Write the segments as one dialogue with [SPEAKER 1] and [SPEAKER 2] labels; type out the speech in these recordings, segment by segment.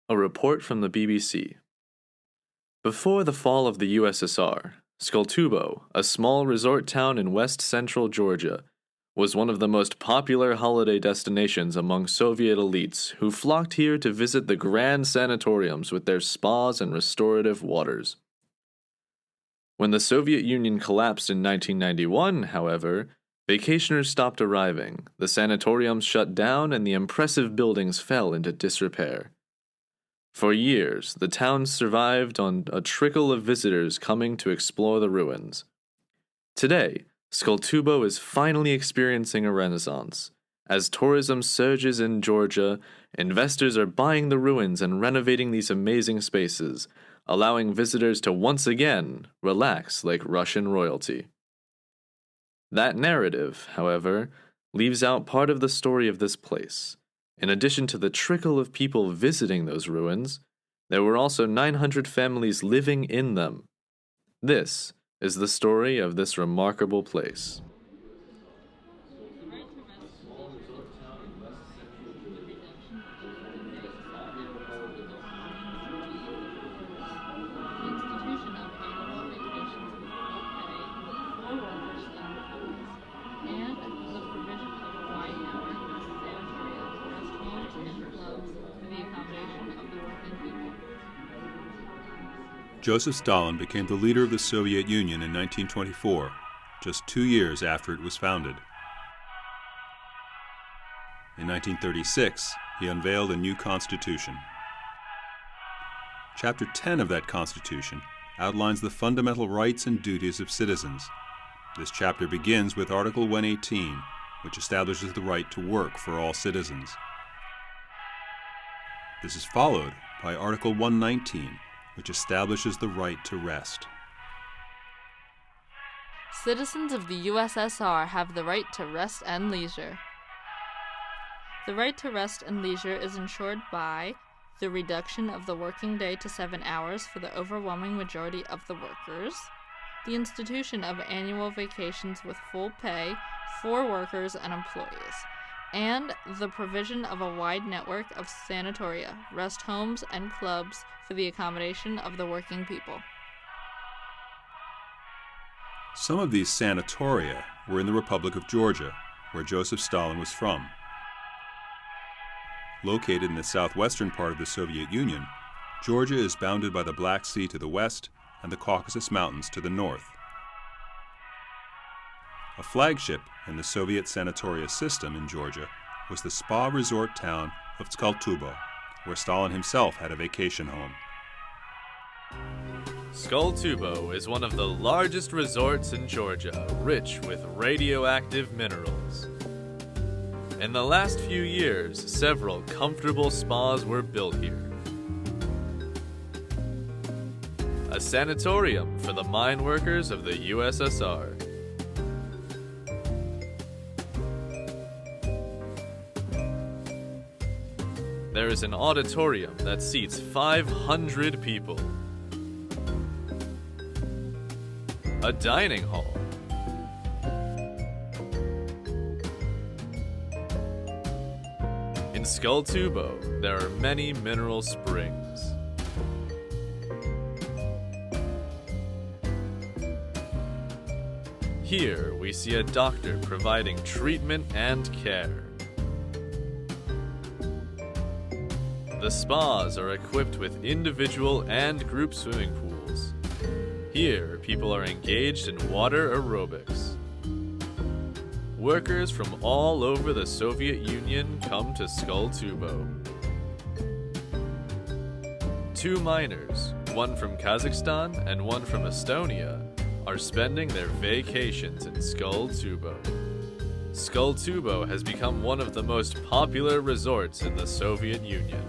[SPEAKER 1] A report from the BBC. Before the fall of the USSR, Tskaltubo, a small resort town in west-central Georgia, was one of the most popular holiday destinations among Soviet elites who flocked here to visit the grand sanatoriums with their spas and restorative waters. When the Soviet Union collapsed in 1991, however, vacationers stopped arriving, the sanatoriums shut down, and the impressive buildings fell into disrepair. For years, the town survived on a trickle of visitors coming to explore the ruins. Today, Tskaltubo is finally experiencing a renaissance. As tourism surges in Georgia, investors are buying the ruins and renovating these amazing spaces, allowing visitors to once again relax like Russian royalty. That narrative, however, leaves out part of the story of this place. In addition to the trickle of people visiting those ruins, there were also 900 families living in them. This is the story of this remarkable place.
[SPEAKER 2] Joseph Stalin became the leader of the Soviet Union in 1924, just 2 years after it was founded. In 1936, he unveiled a new constitution. Chapter 10 of that constitution outlines the fundamental rights and duties of citizens. This chapter begins with Article 118, which establishes the right to work for all citizens. This is followed by Article 119, which establishes the right to rest.
[SPEAKER 3] Citizens of the USSR have the right to rest and leisure. The right to rest and leisure is ensured by the reduction of the working day to 7 hours for the overwhelming majority of the workers, the institution of annual vacations with full pay for workers and employees, and the provision of a wide network of sanatoria, rest homes, and clubs for the accommodation of the working people.
[SPEAKER 2] Some of these sanatoria were in the Republic of Georgia, where Joseph Stalin was from. Located in the southwestern part of the Soviet Union, Georgia is bounded by the Black Sea to the west and the Caucasus Mountains to the north. A flagship in the Soviet sanatoria system in Georgia was the spa resort town of Tskaltubo, where Stalin himself had a vacation home.
[SPEAKER 1] Tskaltubo is one of the largest resorts in Georgia, rich with radioactive minerals. In the last few years, several comfortable spas were built here. A sanatorium for the mine workers of the USSR. There is an auditorium that seats 500 people. A dining hall. In Tskaltubo, there are many mineral springs. Here, we see a doctor providing treatment and care. The spas are equipped with individual and group swimming pools. Here, people are engaged in water aerobics. Workers from all over the Soviet Union come to Tskaltubo. 2 miners, one from Kazakhstan and one from Estonia, are spending their vacations in Tskaltubo. Tskaltubo has become one of the most popular resorts in the Soviet Union.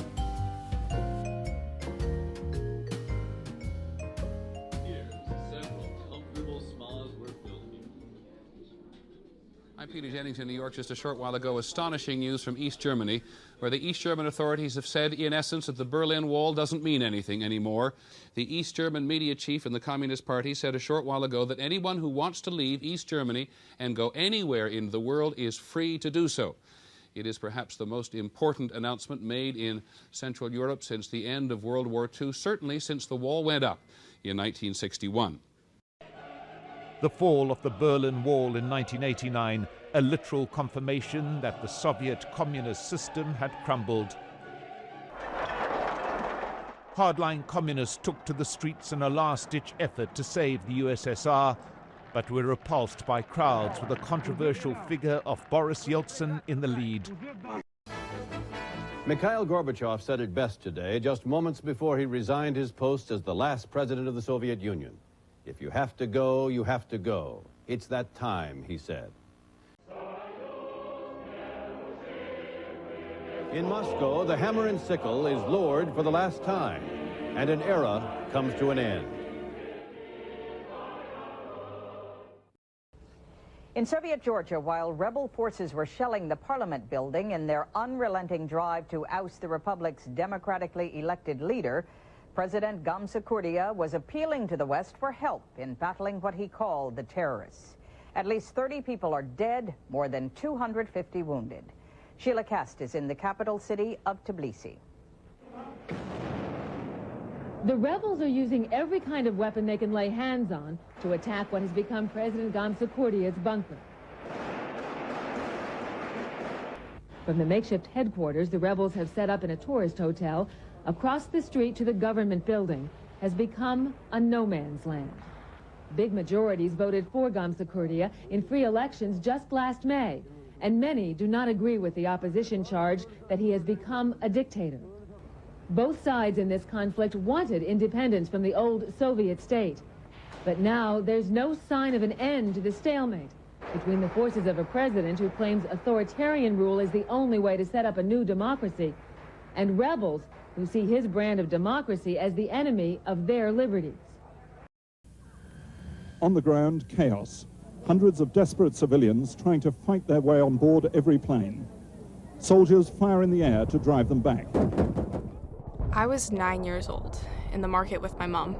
[SPEAKER 4] Peter Jennings in New York just a short while ago. Astonishing news from East Germany, where the East German authorities have said, in essence, that the Berlin Wall doesn't mean anything anymore. The East German media chief in the Communist Party said a short while ago that anyone who wants to leave East Germany and go anywhere in the world is free to do so. It is perhaps the most important announcement made in Central Europe since the end of World War II, certainly since the wall went up in 1961.
[SPEAKER 5] The fall of the Berlin Wall in 1989, a literal confirmation that the Soviet communist system had crumbled. Hardline communists took to the streets in a last-ditch effort to save the USSR, but were repulsed by crowds with a controversial figure of Boris Yeltsin in the lead.
[SPEAKER 6] Mikhail Gorbachev said it best today, just moments before he resigned his post as the last president of the Soviet Union. If you have to go, you have to go. It's that time, he said. In Moscow, the hammer and sickle is lowered for the last time, and an era comes to an end.
[SPEAKER 7] In Soviet Georgia, while rebel forces were shelling the parliament building in their unrelenting drive to oust the republic's democratically elected leader, President Gamsa was appealing to the West for help in battling what he called the terrorists. At least 30 people are dead, more than 250 wounded. Sheila Kast is in the capital city of Tbilisi.
[SPEAKER 8] The rebels are using every kind of weapon they can lay hands on to attack what has become President Gamsa bunker. From the makeshift headquarters the rebels have set up in a tourist hotel across the street to the government building has become a no-man's land. Big majorities voted for Gamsa in free elections just last May, and many do not agree with the opposition charge that he has become a dictator. Both sides in this conflict wanted independence from the old Soviet state. But now there's no sign of an end to the stalemate between the forces of a president who claims authoritarian rule is the only way to set up a new democracy, and rebels who see his brand of democracy as the enemy of their liberties.
[SPEAKER 9] On the ground, chaos. Hundreds of desperate civilians trying to fight their way on board every plane. Soldiers fire in the air to drive them back.
[SPEAKER 10] I was 9 years old, in the market with my mom.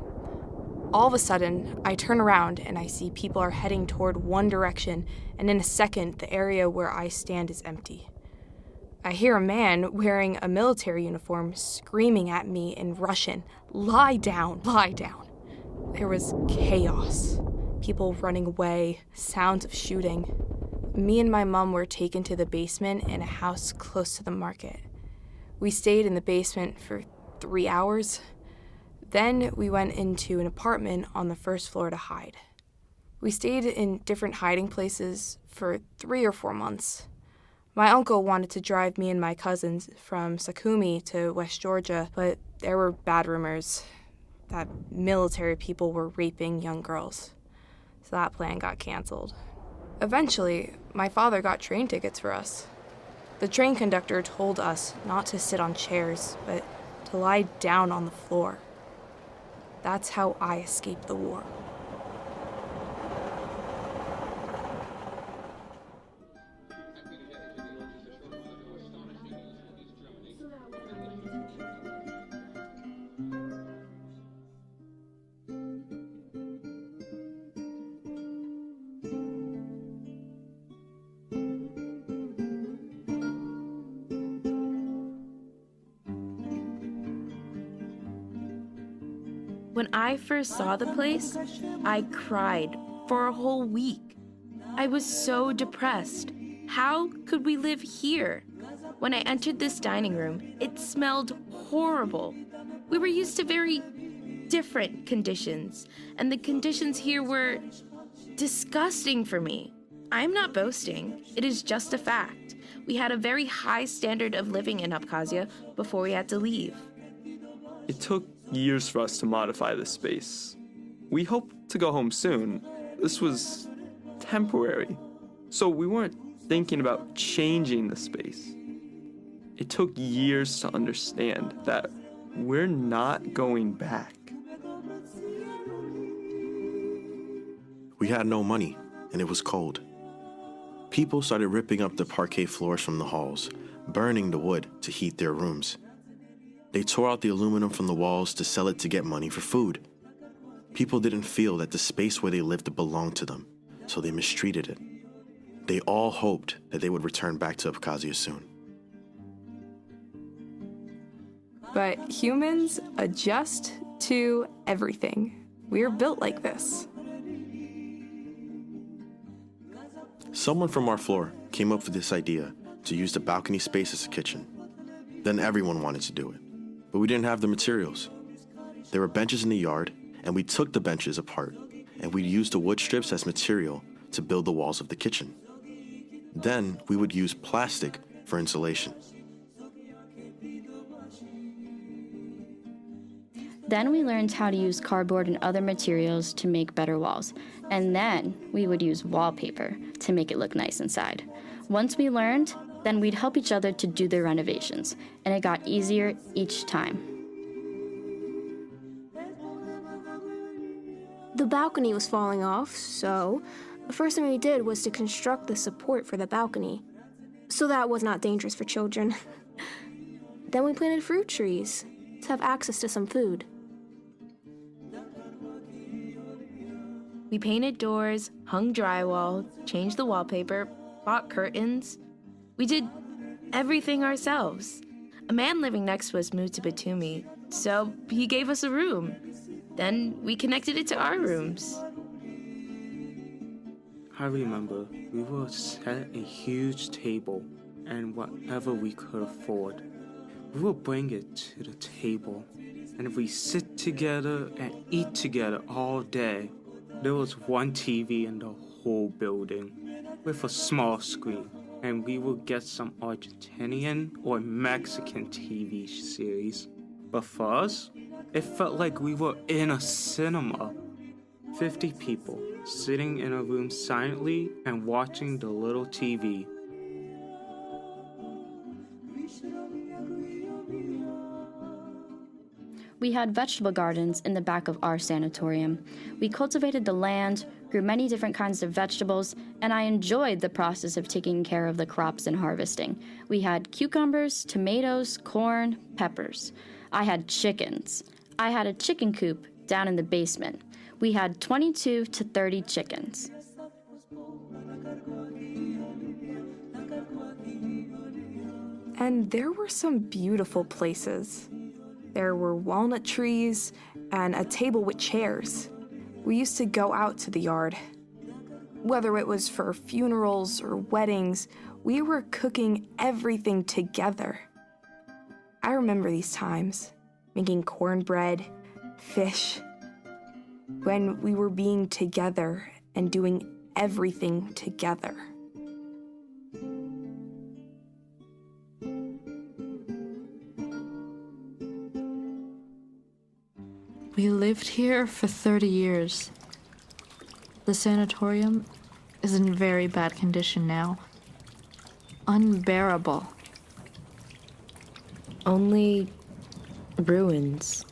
[SPEAKER 10] All of a sudden, I turn around and I see people are heading toward one direction, and in a second, the area where I stand is empty. I hear a man wearing a military uniform screaming at me in Russian, "Lie down, lie down." There was chaos. People running away, sounds of shooting. Me and my mom were taken to the basement in a house close to the market. We stayed in the basement for 3 hours. Then we went into an apartment on the first floor to hide. We stayed in different hiding places for 3 or 4 months. My uncle wanted to drive me and my cousins from Sukhumi to West Georgia, but there were bad rumors that military people were raping young girls. So that plan got canceled. Eventually, my father got train tickets for us. The train conductor told us not to sit on chairs, but to lie down on the floor. That's how I escaped the war.
[SPEAKER 11] When I first saw the place, I cried for a whole week. I was so depressed. How could we live here? When I entered this dining room, it smelled horrible. We were used to very different conditions, and the conditions here were disgusting for me. I'm not boasting. It is just a fact. We had a very high standard of living in Abkhazia before we had to leave.
[SPEAKER 12] It took years for us to modify this space. We hoped to go home soon. This was temporary, so we weren't thinking about changing the space. It took years to understand that we're not going back.
[SPEAKER 13] We had no money, and it was cold. People started ripping up the parquet floors from the halls, burning the wood to heat their rooms. They tore out the aluminum from the walls to sell it to get money for food. People didn't feel that the space where they lived belonged to them, so they mistreated it. They all hoped that they would return back to Abkhazia soon.
[SPEAKER 10] But humans adjust to everything. We're built like this.
[SPEAKER 13] Someone from our floor came up with this idea to use the balcony space as a kitchen. Then everyone wanted to do it, but we didn't have the materials. There were benches in the yard, and we took the benches apart, and we used the wood strips as material to build the walls of the kitchen. Then we would use plastic for insulation.
[SPEAKER 14] Then we learned how to use cardboard and other materials to make better walls. And then we would use wallpaper to make it look nice inside. Once we learned, then we'd help each other to do the renovations, and it got easier each time.
[SPEAKER 15] The balcony was falling off, so the first thing we did was to construct the support for the balcony, so that was not dangerous for children. Then we planted fruit trees to have access to some food.
[SPEAKER 11] We painted doors, hung drywall, changed the wallpaper, bought curtains. We did everything ourselves. A man living next to us moved to Batumi, so he gave us a room. Then we connected it to our rooms.
[SPEAKER 16] I remember we would set a huge table, and whatever we could afford, we would bring it to the table, and we sit together and eat together all day. There was one TV in the whole building with a small screen, and we would get some Argentinian or Mexican TV series. But for us, it felt like we were in a cinema. 50 people sitting in a room silently and watching the little TV.
[SPEAKER 14] We had vegetable gardens in the back of our sanatorium. We cultivated the land, grew many different kinds of vegetables, and I enjoyed the process of taking care of the crops and harvesting. We had cucumbers, tomatoes, corn, peppers. I had chickens. I had a chicken coop down in the basement. We had 22 to 30 chickens.
[SPEAKER 10] And there were some beautiful places. There were walnut trees and a table with chairs. We used to go out to the yard. Whether it was for funerals or weddings, we were cooking everything together. I remember these times, making cornbread, fish, when we were being together and doing everything together.
[SPEAKER 3] We lived here for 30 years. The sanatorium is in very bad condition now. Unbearable.
[SPEAKER 11] Only ruins.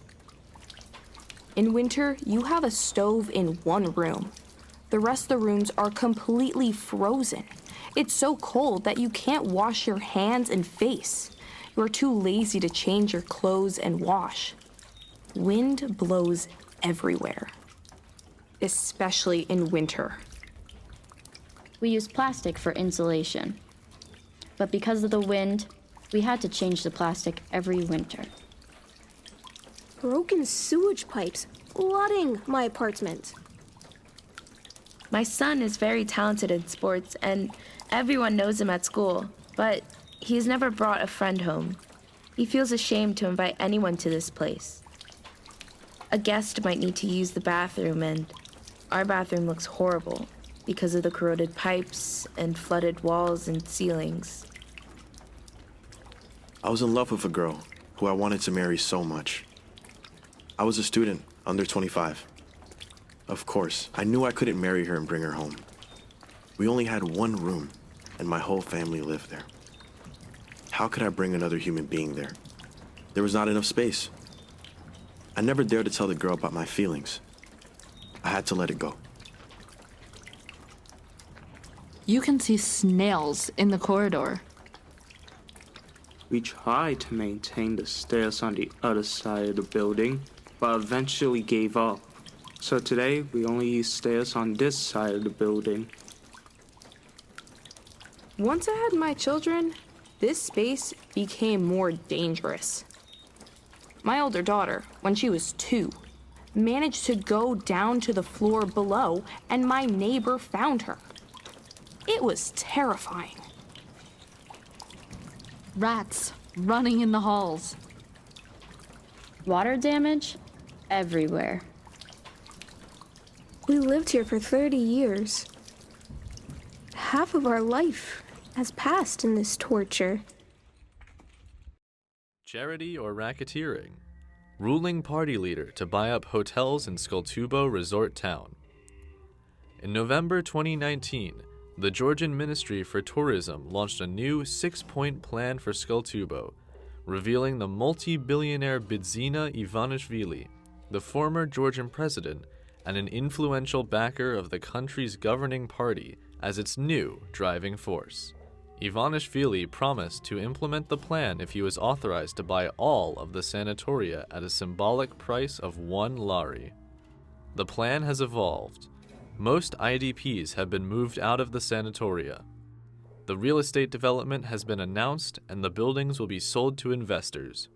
[SPEAKER 10] In winter, you have a stove in one room. The rest of the rooms are completely frozen. It's so cold that you can't wash your hands and face. You are too lazy to change your clothes and wash. Wind blows everywhere, especially in winter.
[SPEAKER 14] We used plastic for insulation. But because of the wind, we had to change the plastic every winter.
[SPEAKER 15] Broken sewage pipes flooding my apartment.
[SPEAKER 11] My son is very talented in sports, and everyone knows him at school, but he's never brought a friend home. He feels ashamed to invite anyone to this place. A guest might need to use the bathroom, and our bathroom looks horrible because of the corroded pipes and flooded walls and ceilings.
[SPEAKER 13] I was in love with a girl who I wanted to marry so much. I was a student, under 25. Of course, I knew I couldn't marry her and bring her home. We only had one room, and my whole family lived there. How could I bring another human being there? There was not enough space. I never dared to tell the girl about my feelings. I had to let it go.
[SPEAKER 3] You can see snails in the corridor.
[SPEAKER 16] We tried to maintain the stairs on the other side of the building, but eventually gave up. So today, we only use stairs on this side of the building.
[SPEAKER 10] Once I had my children, this space became more dangerous. My older daughter, when she was 2, managed to go down to the floor below, and my neighbor found her. It was terrifying.
[SPEAKER 3] Rats running in the halls.
[SPEAKER 14] Water damage everywhere.
[SPEAKER 15] We lived here for 30 years. Half of our life has passed in this torture.
[SPEAKER 1] Charity or racketeering? Ruling party leader to buy up hotels in Tskaltubo resort town. In November 2019, the Georgian Ministry for Tourism launched a new 6-point plan for Tskaltubo, revealing the multi-billionaire Bidzina Ivanishvili, the former Georgian president and an influential backer of the country's governing party, as its new driving force. Ivanishvili promised to implement the plan if he was authorized to buy all of the sanatoria at a symbolic price of 1 lari. The plan has evolved. Most IDPs have been moved out of the sanatoria. The real estate development has been announced and the buildings will be sold to investors.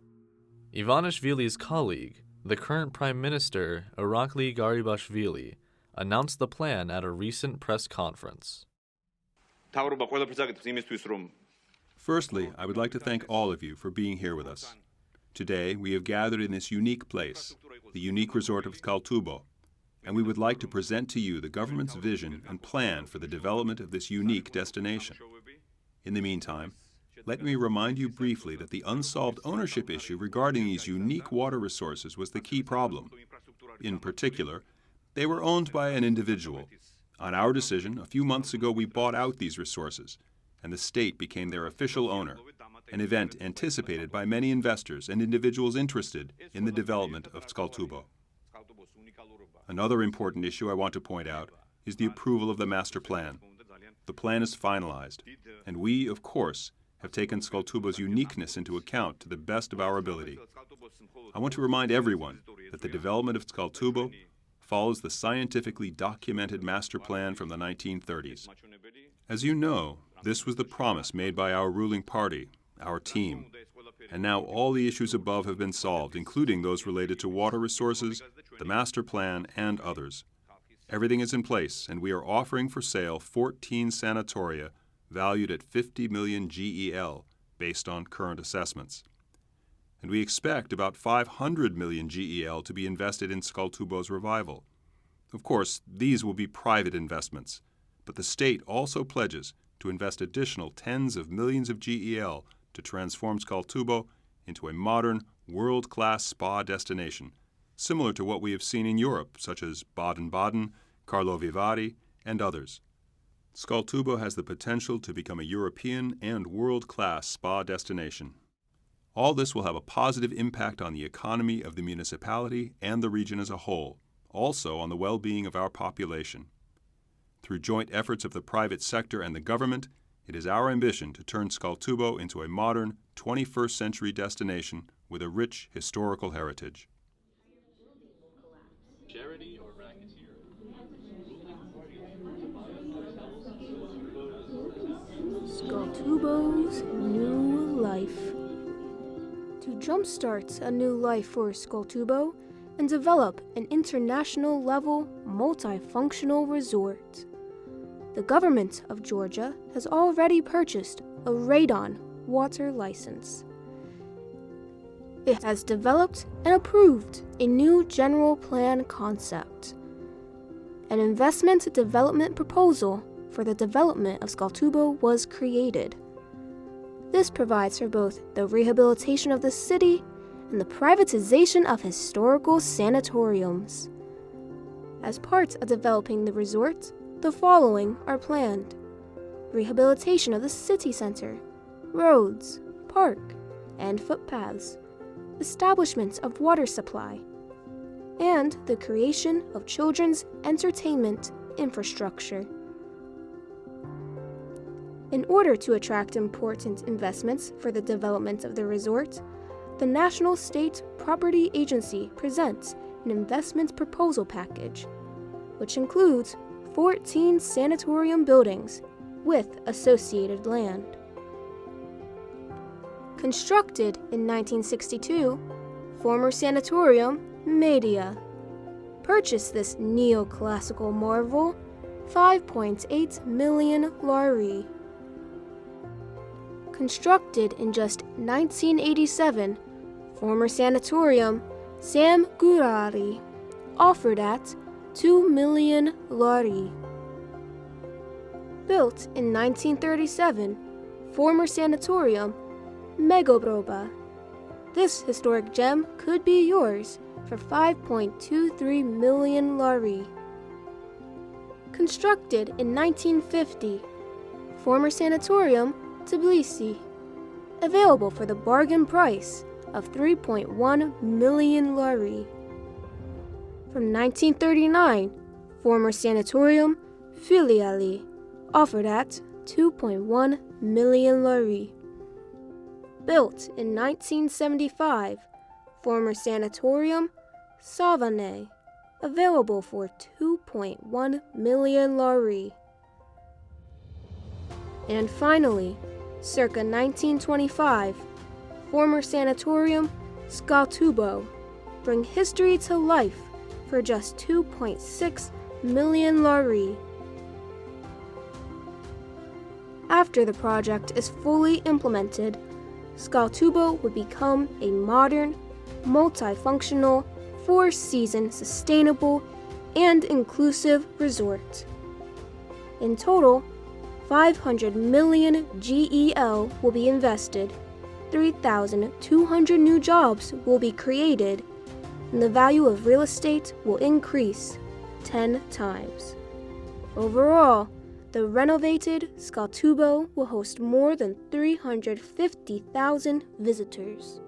[SPEAKER 1] Ivanishvili's colleague, the current Prime Minister Irakli Garibashvili, announced the plan at a recent press conference.
[SPEAKER 2] Firstly, I would like to thank all of you for being here with us. Today, we have gathered in this unique place, the unique resort of Tskaltubo, and we would like to present to you the government's vision and plan for the development of this unique destination. In the meantime, let me remind you briefly that the unsolved ownership issue regarding these unique water resources was the key problem. In particular, they were owned by an individual. On our decision, a few months ago, we bought out these resources, and the state became their official owner, an event anticipated by many investors and individuals interested in the development of Tskaltubo. Another important issue I want to point out is the approval of the master plan. The plan is finalized, and we, of course, have taken Tskaltubo's uniqueness into account to the best of our ability. I want to remind everyone that the development of Tskaltubo follows the scientifically documented master plan from the 1930s. As you know, this was the promise made by our ruling party, our team, and now all the issues above have been solved, including those related to water resources, the master plan, and others. Everything is in place, and we are offering for sale 14 sanatoria valued at 50 million GEL based on current assessments. And we expect about 500 million GEL to be invested in Tskaltubo's revival. Of course, these will be private investments, but the state also pledges to invest additional tens of millions of GEL to transform Tskaltubo into a modern, world-class spa destination, similar to what we have seen in Europe, such as Baden-Baden, Karlovy Vary, and others. Tskaltubo has the potential to become a European and world-class spa destination. All this will have a positive impact on the economy of the municipality and the region as a whole, also on the well-being of our population. Through joint efforts of the private sector and the government, it is our ambition to turn Tskaltubo into a modern, 21st century destination with a rich historical heritage.
[SPEAKER 1] Charity or racketeering?
[SPEAKER 15] Tskaltubo's new life. To jumpstart a new life for Tskaltubo and develop an international-level, multifunctional resort, the government of Georgia has already purchased a radon water license. It has developed and approved a new general plan concept. An investment development proposal for the development of Tskaltubo was created. This provides for both the rehabilitation of the city and the privatization of historical sanatoriums. As part of developing the resort, the following are planned: rehabilitation of the city center, roads, park, and footpaths, establishment of water supply, and the creation of children's entertainment infrastructure. In order to attract important investments for the development of the resort, the National State Property Agency presents an investment proposal package, which includes 14 sanatorium buildings with associated land. Constructed in 1962, former sanatorium Media purchased this neoclassical marvel 5.8 million lari. Constructed in just 1987, former sanatorium Sam Gurari offered at 2 million lari. Built in 1937, former sanatorium Megobroba. This historic gem could be yours for 5.23 million lari. Constructed in 1950, former sanatorium Tbilisi. Available for the bargain price of 3.1 million lari. From 1939, former sanatorium Filiali. Offered at 2.1 million lari. Built in 1975, former sanatorium Savane, available for 2.1 million lari. And finally, circa 1925, former sanatorium Tskaltubo, bring history to life for just 2.6 million lari. After the project is fully implemented, Tskaltubo would become a modern, multifunctional, four-season sustainable and inclusive resort. In total, 500 million GEL will be invested, 3,200 new jobs will be created, and the value of real estate will increase 10 times. Overall, the renovated Tskaltubo will host more than 350,000 visitors.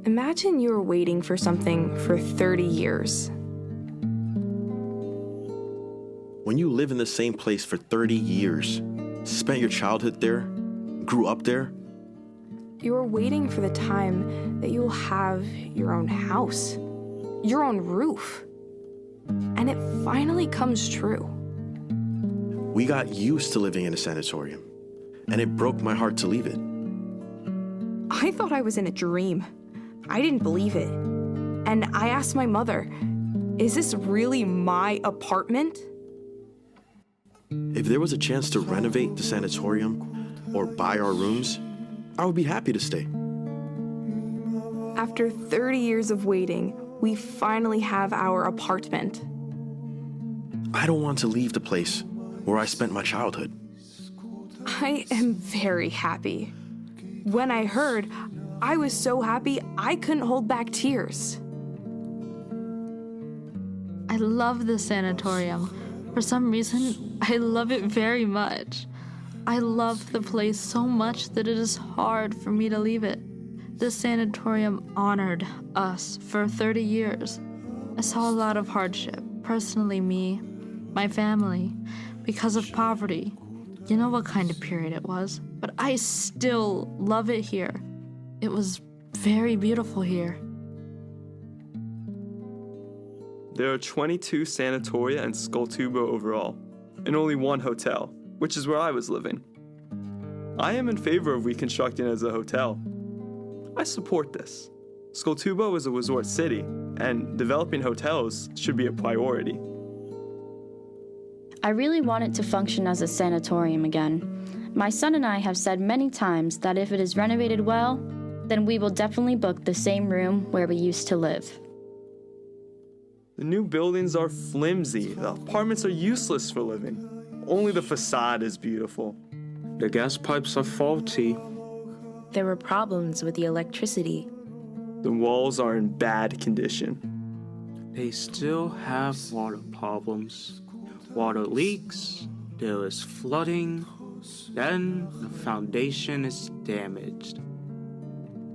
[SPEAKER 10] Imagine you were waiting for something for 30 years.
[SPEAKER 13] When you live in the same place for 30 years, spent your childhood there, grew up there,
[SPEAKER 10] You are waiting for the time that you will have your own house, your own roof. And it finally comes true.
[SPEAKER 13] we got used to living in a sanatorium, and it broke my heart to leave it.
[SPEAKER 10] I thought I was in a dream. I didn't believe it. And I asked my mother, is this really my apartment?
[SPEAKER 13] If there was a chance to renovate the sanatorium or buy our rooms, I would be happy to stay.
[SPEAKER 10] After 30 years of waiting, we finally have our apartment.
[SPEAKER 13] I don't want to leave the place where I spent my childhood.
[SPEAKER 10] I am very happy. When I heard, I was so happy I couldn't hold back tears.
[SPEAKER 3] I love the sanatorium. For some reason, I love it very much. I love the place so much that it is hard for me to leave it. This sanatorium honored us for 30 years. I saw a lot of hardship, personally me, my family, because of poverty. You know what kind of period it was, but I still love it here. It was very beautiful here.
[SPEAKER 12] There are 22 sanatoria and Tskaltubo overall, and only one hotel, which is where I was living. I am in favor of reconstructing it as a hotel. I support this. Tskaltubo is a resort city, and developing hotels should be a priority.
[SPEAKER 14] I really want it to function as a sanatorium again. My son and I have said many times that if it is renovated well, then we will definitely book the same room where we used to live.
[SPEAKER 12] The new buildings are flimsy. The apartments are useless for living. Only the facade is beautiful.
[SPEAKER 16] The gas pipes are faulty.
[SPEAKER 11] There were problems with the electricity.
[SPEAKER 12] The walls are in bad condition.
[SPEAKER 16] They still have water problems. Water leaks, there is flooding, then the foundation is damaged.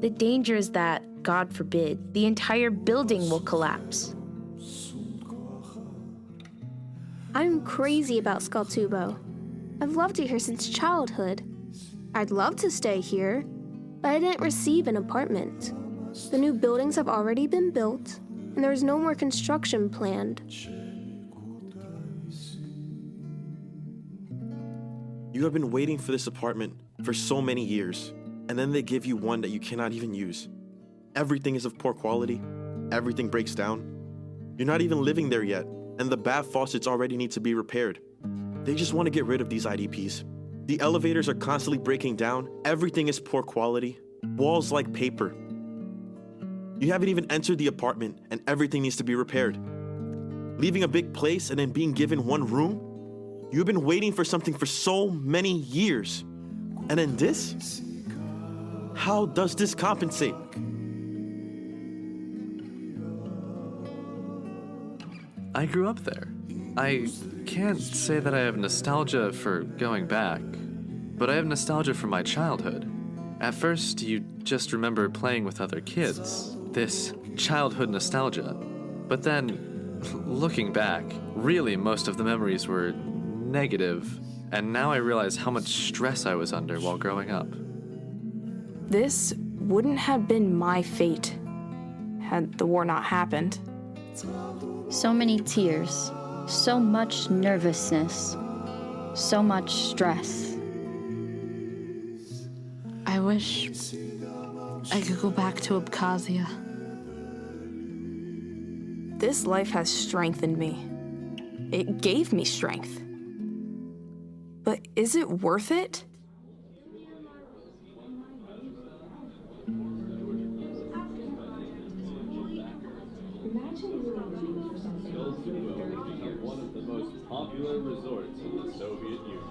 [SPEAKER 11] The danger is that, God forbid, the entire building will collapse.
[SPEAKER 15] I'm crazy about Tskaltubo. I've loved it here since childhood. I'd love to stay here, but I didn't receive an apartment. The new buildings have already been built, and there is no more construction planned.
[SPEAKER 13] You have been waiting for this apartment for so many years, and then they give you one that you cannot even use. Everything is of poor quality. Everything breaks down. You're not even living there yet, and the bath faucets already need to be repaired. They just want to get rid of these IDPs. The elevators are constantly breaking down. Everything is poor quality. Walls like paper. You haven't even entered the apartment, and everything needs to be repaired. Leaving a big place and then being given one room? You've been waiting for something for so many years. And then this? How does this compensate?
[SPEAKER 1] I grew up there. I can't say that I have nostalgia for going back, but I have nostalgia for my childhood. At first, you just remember playing with other kids, this childhood nostalgia. But then, looking back, really most of the memories were negative, and now I realize how much stress I was under while growing up.
[SPEAKER 10] This wouldn't have been my fate had the war not happened.
[SPEAKER 14] So many tears, so much nervousness, so much stress.
[SPEAKER 3] I wish I could go back to Abkhazia.
[SPEAKER 10] This life has strengthened me. It gave me strength. But is it worth it?
[SPEAKER 1] One of the most popular resorts in the Soviet Union.